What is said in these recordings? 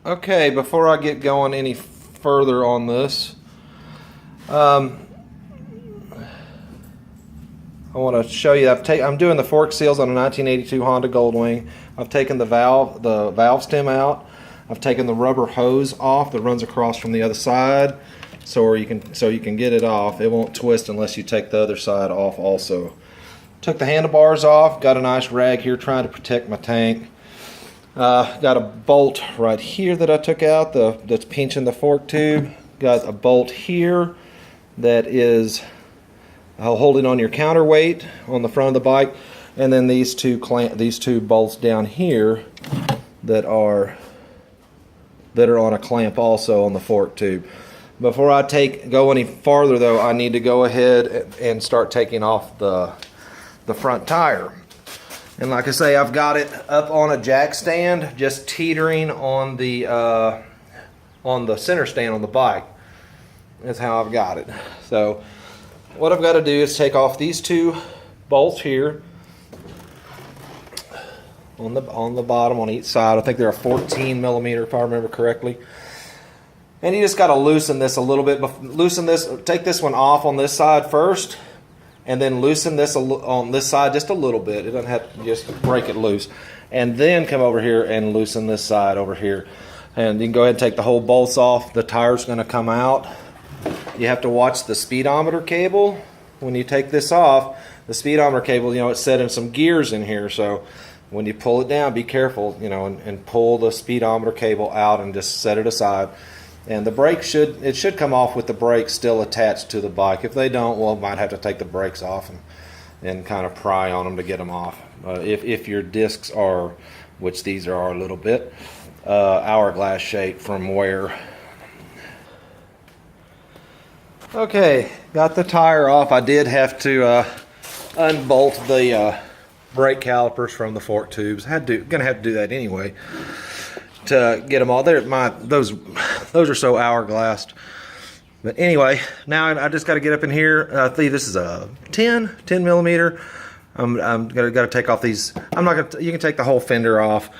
Okay, before I get going any further on this, I want to show you. I'm doing the fork seals on a 1982 Honda Goldwing. I've taken the valve stem out. I've taken the rubber hose off that runs across from the other side, so you can get it off. It won't twist unless you take the other side off also. Took the handlebars off. Got a nice rag here trying to protect my tank. Got a bolt right here that I took out that's pinching the fork tube. Got a bolt here that is holding on your counterweight on the front of the bike, and then these two bolts down here that are on a clamp also on the fork tube. Before I go any farther though, I need to go ahead and start taking off the front tire. And like I say, I've got it up on a jack stand, just teetering on the center stand on the bike. That's how I've got it. So what I've got to do is take off these two bolts here on the bottom on each side. I think they're a 14 millimeter if I remember correctly. And you just got to loosen this a little bit. Take this one off on this side first, and then loosen this on this side just a little bit. It doesn't have to just break it loose. And then come over here and loosen this side over here. And you can go ahead and take the whole bolts off. The tire's going to come out. You have to watch the speedometer cable. When you take this off, the speedometer cable, it's set in some gears in here. So when you pull it down, be careful, and pull the speedometer cable out and just set it aside. And the brake should come off with the brakes still attached to the bike. If they don't, well, might have to take the brakes off and kind of pry on them to get them off. If your discs are, which these are a little bit, hourglass shape from wear. Okay, got the tire off. I did have to unbolt the brake calipers from the fork tubes. Gonna have to do that anyway to get them all there. Those are so hourglassed. But anyway, now I just got to get up in here. I think this is a 10 millimeter. I'm gonna take off these. You can take the whole fender off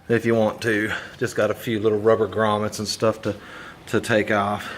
if you want to. Just got a few little rubber grommets and stuff to take off.